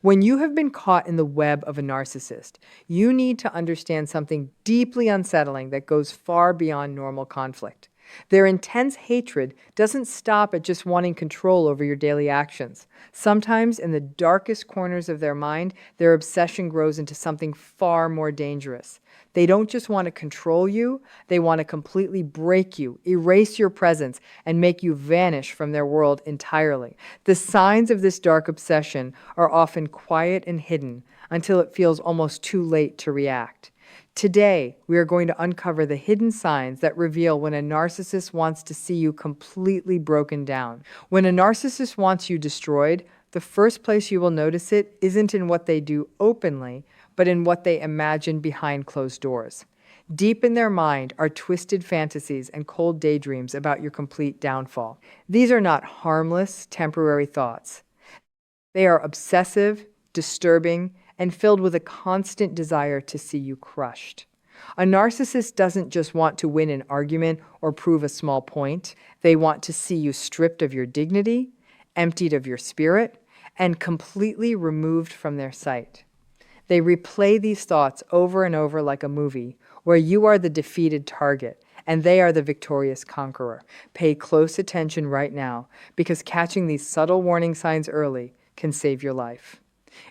When you have been caught in the web of a narcissist, you need to understand something deeply unsettling that goes far beyond normal conflict. Their intense hatred doesn't stop at just wanting control over your daily actions. Sometimes, in the darkest corners of their mind, their obsession grows into something far more dangerous. They don't just want to control you, they want to completely break you, erase your presence, and make you vanish from their world entirely. The signs of this dark obsession are often quiet and hidden until it feels almost too late to react. Today, we are going to uncover the hidden signs that reveal when a narcissist wants to see you completely broken down. When a narcissist wants you destroyed, the first place you will notice it isn't in what they do openly, but in what they imagine behind closed doors. Deep in their mind are twisted fantasies and cold daydreams about your complete downfall. These are not harmless, temporary thoughts. They are obsessive, disturbing, and filled with a constant desire to see you crushed. A narcissist doesn't just want to win an argument or prove a small point. They want to see you stripped of your dignity, emptied of your spirit, and completely removed from their sight. They replay these thoughts over and over like a movie, where you are the defeated target and they are the victorious conqueror. Pay close attention right now, because catching these subtle warning signs early can save your life.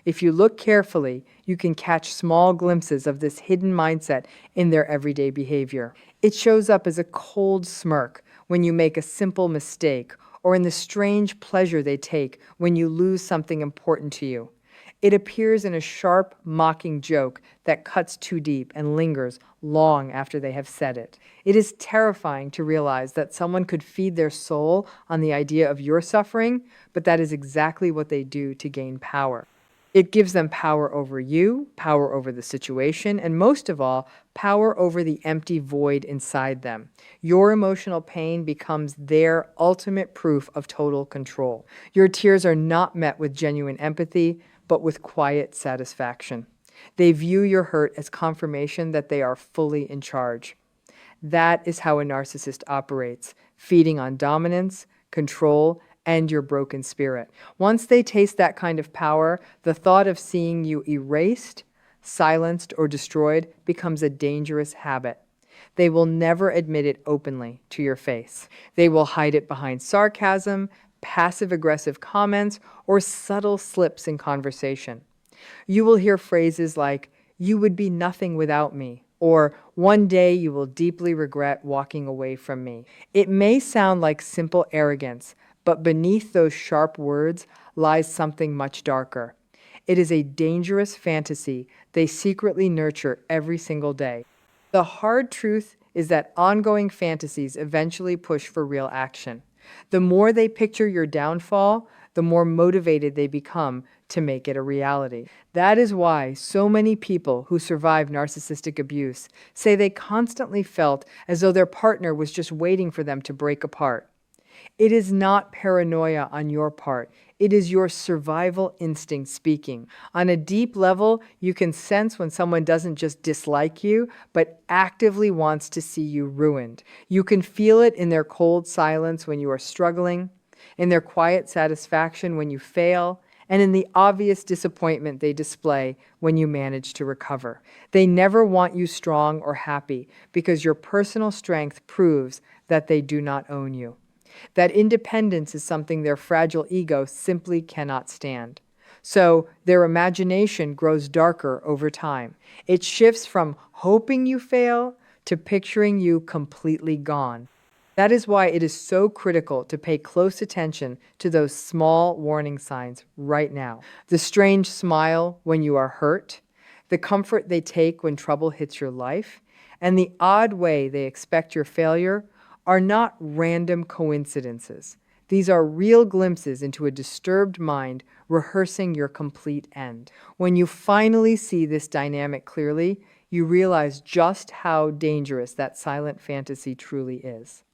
If you look carefully, you can catch small glimpses of this hidden mindset in their everyday behavior. It shows up as a cold smirk when you make a simple mistake, or in the strange pleasure they take when you lose something important to you. It appears in a sharp, mocking joke that cuts too deep and lingers long after they have said it. It is terrifying to realize that someone could feed their soul on the idea of your suffering, but that is exactly what they do to gain power. It gives them power over you, power over the situation, and most of all, power over the empty void inside them. Your emotional pain becomes their ultimate proof of total control. Your tears are not met with genuine empathy, but with quiet satisfaction. They view your hurt as confirmation that they are fully in charge. That is how a narcissist operates, feeding on dominance, control, and your broken spirit. Once they taste that kind of power, the thought of seeing you erased, silenced, or destroyed becomes a dangerous habit. They will never admit it openly to your face. They will hide it behind sarcasm, passive-aggressive comments, or subtle slips in conversation. You will hear phrases like, "You would be nothing without me," or "One day you will deeply regret walking away from me." It may sound like simple arrogance, but beneath those sharp words lies something much darker. It is a dangerous fantasy they secretly nurture every single day. The hard truth is that ongoing fantasies eventually push for real action. The more they picture your downfall, the more motivated they become to make it a reality. That is why so many people who survive narcissistic abuse say they constantly felt as though their partner was just waiting for them to break apart. It is not paranoia on your part. It is your survival instinct speaking. On a deep level, you can sense when someone doesn't just dislike you, but actively wants to see you ruined. You can feel it in their cold silence when you are struggling, in their quiet satisfaction when you fail, and in the obvious disappointment they display when you manage to recover. They never want you strong or happy because your personal strength proves that they do not own you. That independence is something their fragile ego simply cannot stand. So their imagination grows darker over time. It shifts from hoping you fail to picturing you completely gone. That is why it is so critical to pay close attention to those small warning signs right now. The strange smile when you are hurt, the comfort they take when trouble hits your life, and the odd way they expect your failure are not random coincidences. These are real glimpses into a disturbed mind rehearsing your complete end. When you finally see this dynamic clearly, you realize just how dangerous that silent fantasy truly is.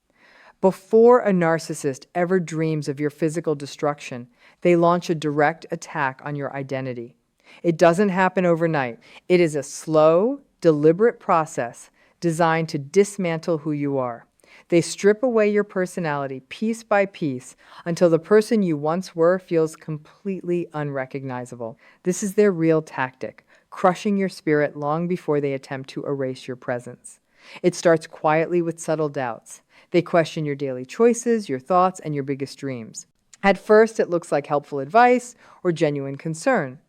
Before a narcissist ever dreams of your physical destruction, they launch a direct attack on your identity. It doesn't happen overnight. It is a slow, deliberate process designed to dismantle who you are. They strip away your personality piece by piece until the person you once were feels completely unrecognizable. This is their real tactic, crushing your spirit long before they attempt to erase your presence. It starts quietly with subtle doubts. They question your daily choices, your thoughts, and your biggest dreams. At first, it looks like helpful advice or genuine concern,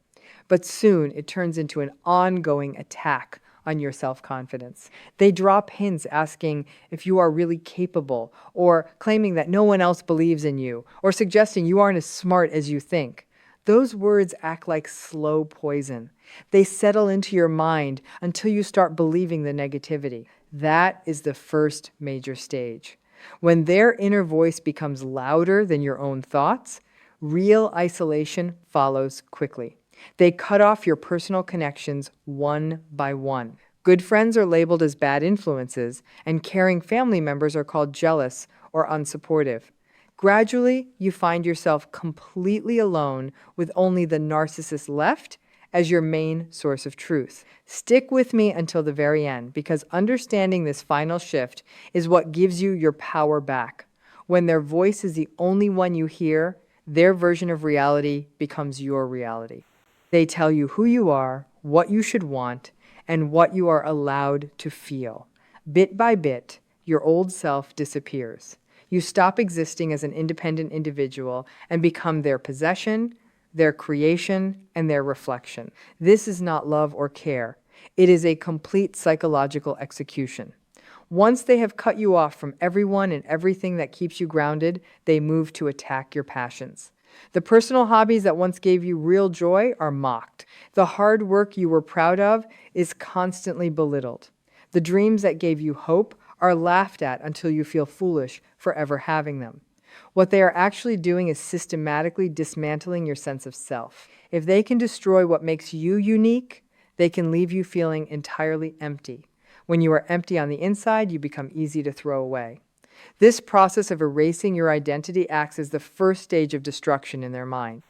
but soon it turns into an ongoing attack on your self-confidence. They drop hints asking if you are really capable, or claiming that no one else believes in you, or suggesting you aren't as smart as you think. Those words act like slow poison. They settle into your mind until you start believing the negativity. That is the first major stage. When their inner voice becomes louder than your own thoughts, real isolation follows quickly. They cut off your personal connections one by one. Good friends are labeled as bad influences, and caring family members are called jealous or unsupportive. Gradually, you find yourself completely alone with only the narcissist left as your main source of truth. Stick with me until the very end, because understanding this final shift is what gives you your power back. When their voice is the only one you hear, their version of reality becomes your reality. They tell you who you are, what you should want, and what you are allowed to feel. Bit by bit, your old self disappears. You stop existing as an independent individual and become their possession, their creation, and their reflection. This is not love or care. It is a complete psychological execution. Once they have cut you off from everyone and everything that keeps you grounded, they move to attack your passions. The personal hobbies that once gave you real joy are mocked. The hard work you were proud of is constantly belittled. The dreams that gave you hope are laughed at until you feel foolish for ever having them. What they are actually doing is systematically dismantling your sense of self. If they can destroy what makes you unique, they can leave you feeling entirely empty. When you are empty on the inside, you become easy to throw away. This process of erasing your identity acts as the first stage of destruction in their mind.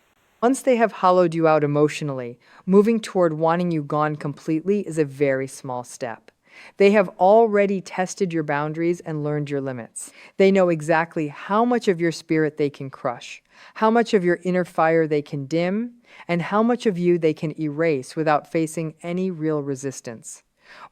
Once they have hollowed you out emotionally, moving toward wanting you gone completely is a very small step. They have already tested your boundaries and learned your limits. They know exactly how much of your spirit they can crush, how much of your inner fire they can dim, and how much of you they can erase without facing any real resistance.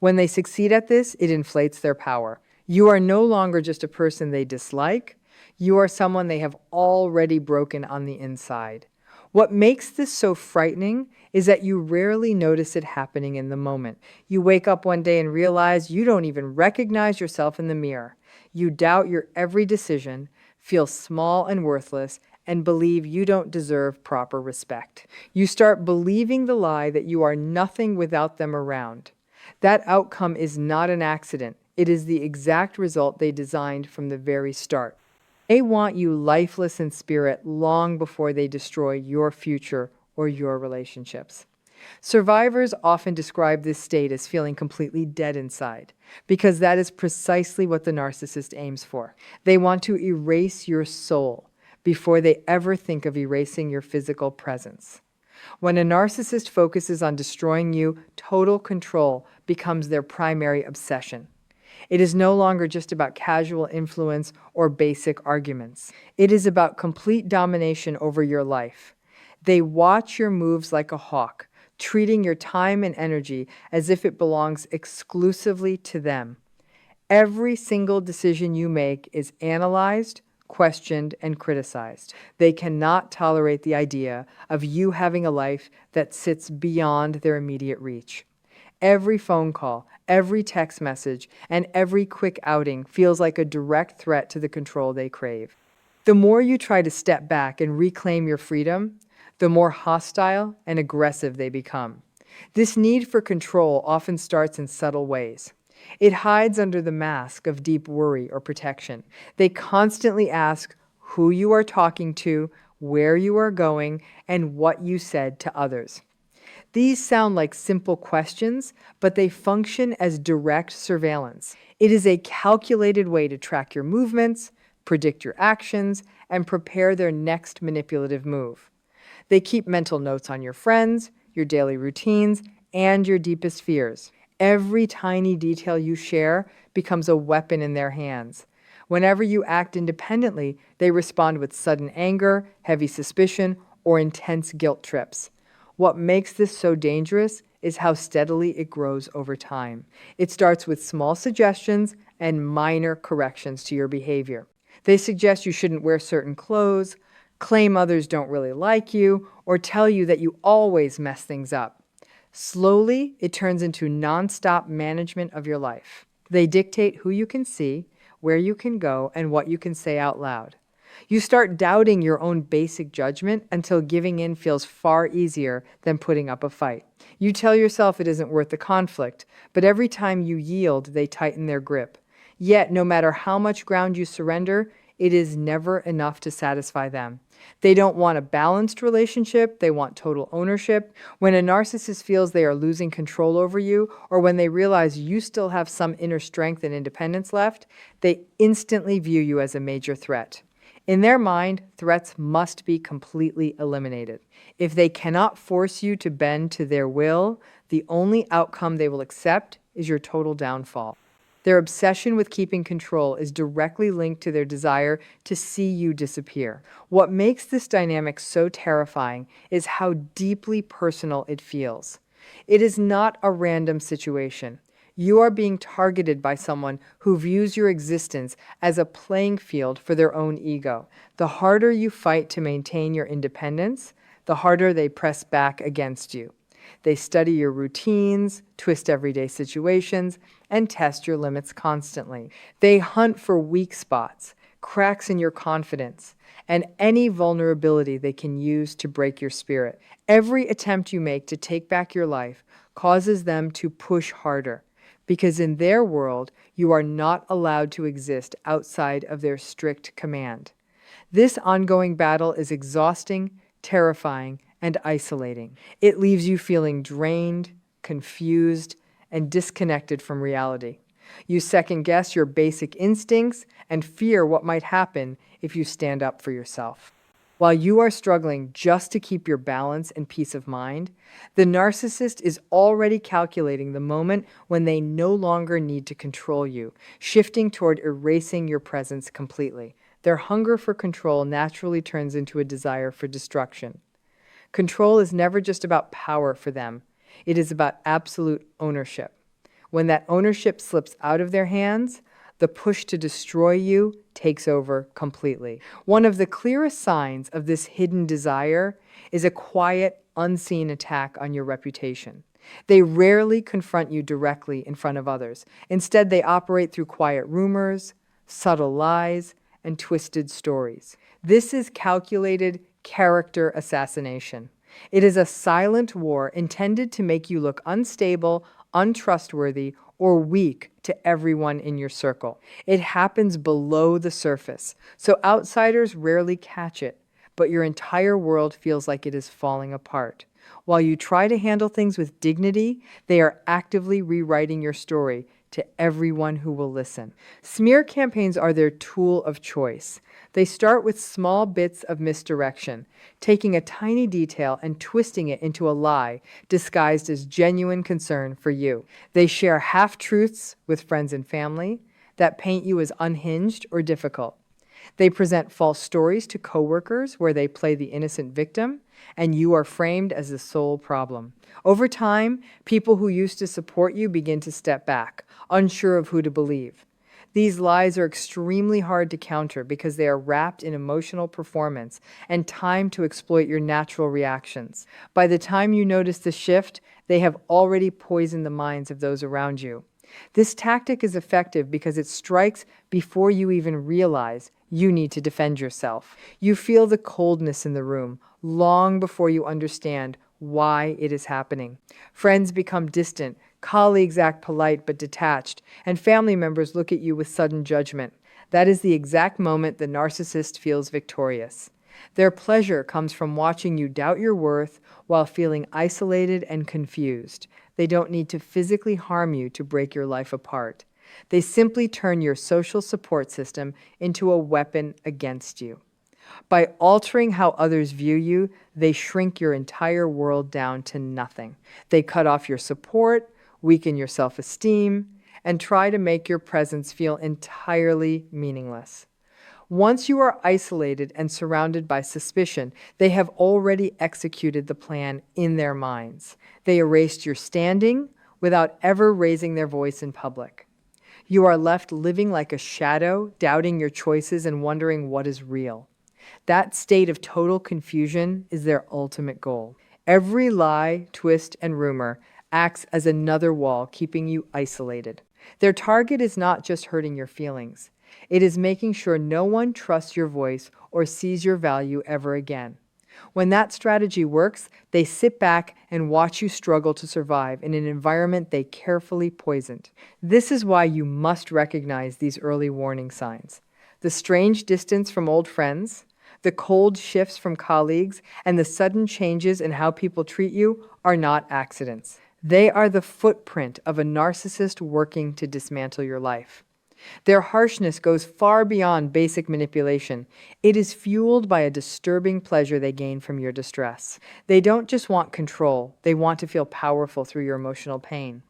When they succeed at this, it inflates their power. You are no longer just a person they dislike. You are someone they have already broken on the inside. What makes this so frightening is that you rarely notice it happening in the moment. You wake up one day and realize you don't even recognize yourself in the mirror. You doubt your every decision, feel small and worthless, and believe you don't deserve proper respect. You start believing the lie that you are nothing without them around. That outcome is not an accident. It is the exact result they designed from the very start. They want you lifeless in spirit long before they destroy your future or your relationships. Survivors often describe this state as feeling completely dead inside, because that is precisely what the narcissist aims for. They want to erase your soul before they ever think of erasing your physical presence. When a narcissist focuses on destroying you, total control becomes their primary obsession. It is no longer just about casual influence or basic arguments. It is about complete domination over your life. They watch your moves like a hawk, treating your time and energy as if it belongs exclusively to them. Every single decision you make is analyzed, questioned, and criticized. They cannot tolerate the idea of you having a life that sits beyond their immediate reach. Every phone call, every text message, and every quick outing feels like a direct threat to the control they crave. The more you try to step back and reclaim your freedom, the more hostile and aggressive they become. This need for control often starts in subtle ways. It hides under the mask of deep worry or protection. They constantly ask who you are talking to, where you are going, and what you said to others. These sound like simple questions, but they function as direct surveillance. It is a calculated way to track your movements, predict your actions, and prepare their next manipulative move. They keep mental notes on your friends, your daily routines, and your deepest fears. Every tiny detail you share becomes a weapon in their hands. Whenever you act independently, they respond with sudden anger, heavy suspicion, or intense guilt trips. What makes this so dangerous is how steadily it grows over time. It starts with small suggestions and minor corrections to your behavior. They suggest you shouldn't wear certain clothes, claim others don't really like you, or tell you that you always mess things up. Slowly, it turns into nonstop management of your life. They dictate who you can see, where you can go, and what you can say out loud. You start doubting your own basic judgment until giving in feels far easier than putting up a fight. You tell yourself it isn't worth the conflict, but every time you yield, they tighten their grip. Yet, no matter how much ground you surrender, it is never enough to satisfy them. They don't want a balanced relationship, they want total ownership. When a narcissist feels they are losing control over you, or when they realize you still have some inner strength and independence left, they instantly view you as a major threat. In their mind, threats must be completely eliminated. If they cannot force you to bend to their will, the only outcome they will accept is your total downfall. Their obsession with keeping control is directly linked to their desire to see you disappear. What makes this dynamic so terrifying is how deeply personal it feels. It is not a random situation. You are being targeted by someone who views your existence as a playing field for their own ego. The harder you fight to maintain your independence, the harder they press back against you. They study your routines, twist everyday situations, and test your limits constantly. They hunt for weak spots, cracks in your confidence, and any vulnerability they can use to break your spirit. Every attempt you make to take back your life causes them to push harder, because in their world, you are not allowed to exist outside of their strict command. This ongoing battle is exhausting, terrifying, and isolating. It leaves you feeling drained, confused, and disconnected from reality. You second-guess your basic instincts and fear what might happen if you stand up for yourself. While you are struggling just to keep your balance and peace of mind, the narcissist is already calculating the moment when they no longer need to control you, shifting toward erasing your presence completely. Their hunger for control naturally turns into a desire for destruction. Control is never just about power for them. It is about absolute ownership. When that ownership slips out of their hands, the push to destroy you takes over completely. One of the clearest signs of this hidden desire is a quiet, unseen attack on your reputation. They rarely confront you directly in front of others. Instead, they operate through quiet rumors, subtle lies, and twisted stories. This is calculated character assassination. It is a silent war intended to make you look unstable, untrustworthy, or weak to everyone in your circle. It happens below the surface, so outsiders rarely catch it, but your entire world feels like it is falling apart. While you try to handle things with dignity, they are actively rewriting your story to everyone who will listen. Smear campaigns are their tool of choice. They start with small bits of misdirection, taking a tiny detail and twisting it into a lie disguised as genuine concern for you. They share half-truths with friends and family that paint you as unhinged or difficult. They present false stories to coworkers where they play the innocent victim, and you are framed as the sole problem. Over time, people who used to support you begin to step back, unsure of who to believe. These lies are extremely hard to counter because they are wrapped in emotional performance and time to exploit your natural reactions. By the time you notice the shift, they have already poisoned the minds of those around you. This tactic is effective because it strikes before you even realize you need to defend yourself. You feel the coldness in the room long before you understand why it is happening. Friends become distant, colleagues act polite but detached, and family members look at you with sudden judgment. That is the exact moment the narcissist feels victorious. Their pleasure comes from watching you doubt your worth while feeling isolated and confused. They don't need to physically harm you to break your life apart. They simply turn your social support system into a weapon against you. By altering how others view you, they shrink your entire world down to nothing. They cut off your support, weaken your self-esteem, and try to make your presence feel entirely meaningless. Once you are isolated and surrounded by suspicion, they have already executed the plan in their minds. They erased your standing without ever raising their voice in public. You are left living like a shadow, doubting your choices and wondering what is real. That state of total confusion is their ultimate goal. Every lie, twist, and rumor acts as another wall, keeping you isolated. Their target is not just hurting your feelings. It is making sure no one trusts your voice or sees your value ever again. When that strategy works, they sit back and watch you struggle to survive in an environment they carefully poisoned. This is why you must recognize these early warning signs. The strange distance from old friends, the cold shifts from colleagues, and the sudden changes in how people treat you are not accidents. They are the footprint of a narcissist working to dismantle your life. Their harshness goes far beyond basic manipulation. It is fueled by a disturbing pleasure they gain from your distress. They don't just want control, they want to feel powerful through your emotional pain.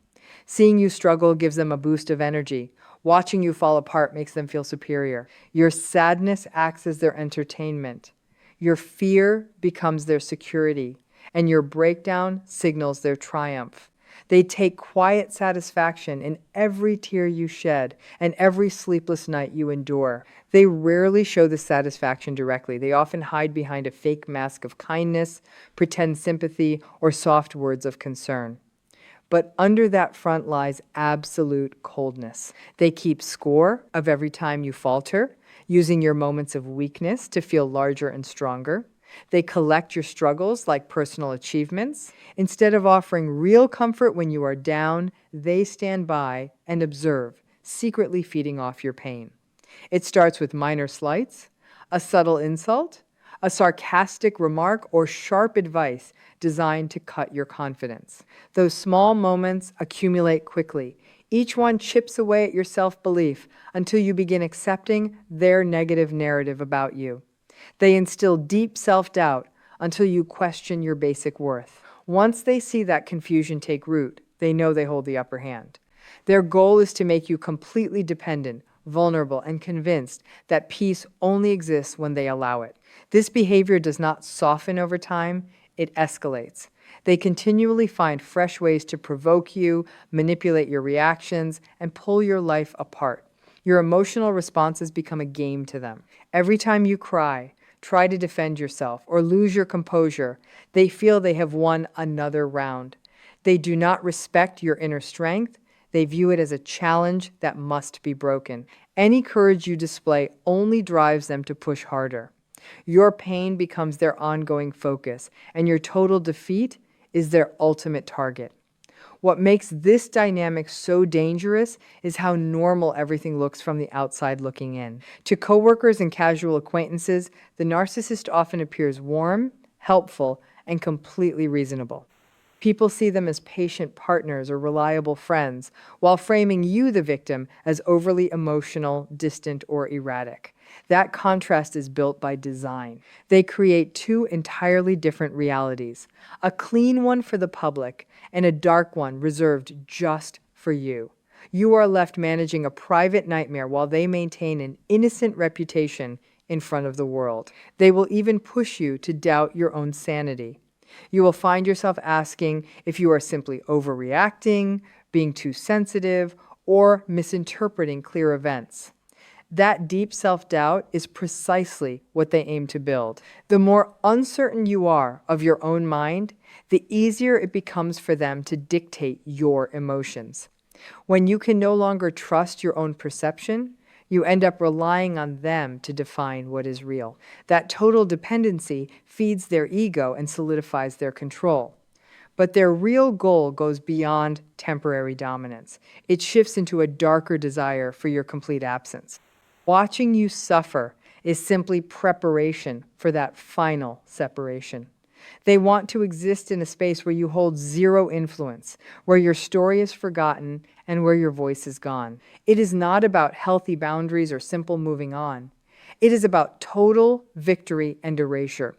Seeing you struggle gives them a boost of energy. Watching you fall apart makes them feel superior. Your sadness acts as their entertainment. Your fear becomes their security, and your breakdown signals their triumph. They take quiet satisfaction in every tear you shed and every sleepless night you endure. They rarely show this satisfaction directly. They often hide behind a fake mask of kindness, pretend sympathy, or soft words of concern. But under that front lies absolute coldness. They keep score of every time you falter, using your moments of weakness to feel larger and stronger. They collect your struggles like personal achievements. Instead of offering real comfort when you are down, they stand by and observe, secretly feeding off your pain. It starts with minor slights, a subtle insult, a sarcastic remark, or sharp advice designed to cut your confidence. Those small moments accumulate quickly. Each one chips away at your self-belief until you begin accepting their negative narrative about you. They instill deep self-doubt until you question your basic worth. Once they see that confusion take root, they know they hold the upper hand. Their goal is to make you completely dependent, vulnerable, and convinced that peace only exists when they allow it. This behavior does not soften over time, it escalates. They continually find fresh ways to provoke you, manipulate your reactions, and pull your life apart. Your emotional responses become a game to them. Every time you cry, try to defend yourself, or lose your composure, they feel they have won another round. They do not respect your inner strength. They view it as a challenge that must be broken. Any courage you display only drives them to push harder. Your pain becomes their ongoing focus, and your total defeat is their ultimate target. What makes this dynamic so dangerous is how normal everything looks from the outside looking in. To coworkers and casual acquaintances, the narcissist often appears warm, helpful, and completely reasonable. People see them as patient partners or reliable friends, while framing you, the victim, as overly emotional, distant, or erratic. That contrast is built by design. They create two entirely different realities, a clean one for the public and a dark one reserved just for you. You are left managing a private nightmare while they maintain an innocent reputation in front of the world. They will even push you to doubt your own sanity. You will find yourself asking if you are simply overreacting, being too sensitive, or misinterpreting clear events. That deep self-doubt is precisely what they aim to build. The more uncertain you are of your own mind, the easier it becomes for them to dictate your emotions. When you can no longer trust your own perception, you end up relying on them to define what is real. That total dependency feeds their ego and solidifies their control. But their real goal goes beyond temporary dominance. It shifts into a darker desire for your complete absence. Watching you suffer is simply preparation for that final separation. They want to exist in a space where you hold zero influence, where your story is forgotten, and where your voice is gone. It is not about healthy boundaries or simple moving on. It is about total victory and erasure.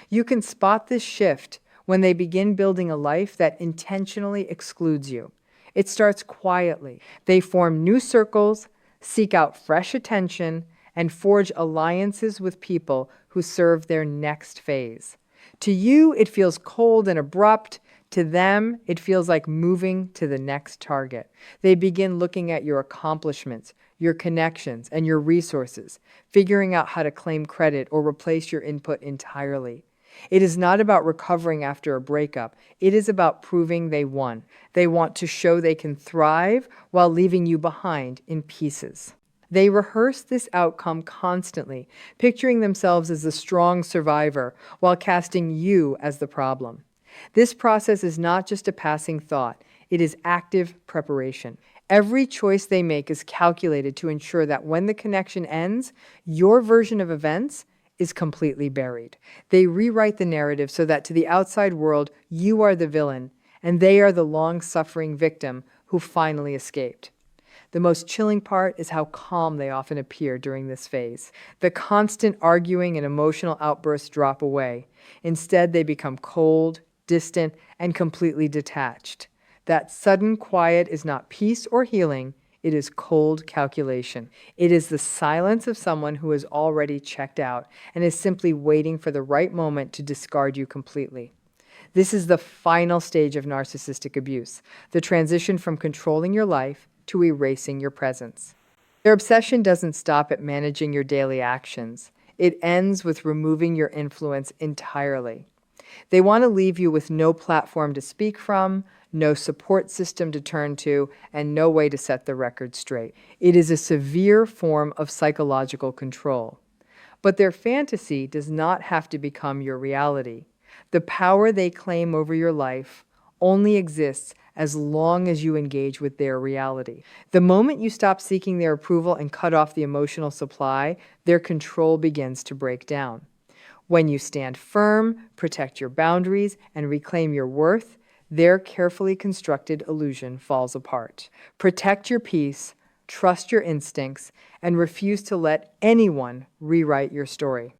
You can spot this shift when they begin building a life that intentionally excludes you. It starts quietly. They form new circles, seek out fresh attention, and forge alliances with people who serve their next phase. To you, it feels cold and abrupt. To them, it feels like moving to the next target. They begin looking at your accomplishments, your connections, and your resources, figuring out how to claim credit or replace your input entirely. It is not about recovering after a breakup. It is about proving they won. They want to show they can thrive while leaving you behind in pieces. They rehearse this outcome constantly, picturing themselves as the strong survivor while casting you as the problem. This process is not just a passing thought, it is active preparation. Every choice they make is calculated to ensure that when the connection ends, your version of events is completely buried. They rewrite the narrative so that to the outside world, you are the villain, and they are the long-suffering victim who finally escaped. The most chilling part is how calm they often appear during this phase. The constant arguing and emotional outbursts drop away. Instead, they become cold, distant, and completely detached. That sudden quiet is not peace or healing, it is cold calculation. It is the silence of someone who has already checked out and is simply waiting for the right moment to discard you completely. This is the final stage of narcissistic abuse, the transition from controlling your life to erasing your presence. Their obsession doesn't stop at managing your daily actions. It ends with removing your influence entirely. They want to leave you with no platform to speak from, no support system to turn to, and no way to set the record straight. It is a severe form of psychological control. But their fantasy does not have to become your reality. The power they claim over your life only exists as long as you engage with their reality. The moment you stop seeking their approval and cut off the emotional supply, their control begins to break down. When you stand firm, protect your boundaries, and reclaim your worth, their carefully constructed illusion falls apart. Protect your peace, trust your instincts, and refuse to let anyone rewrite your story.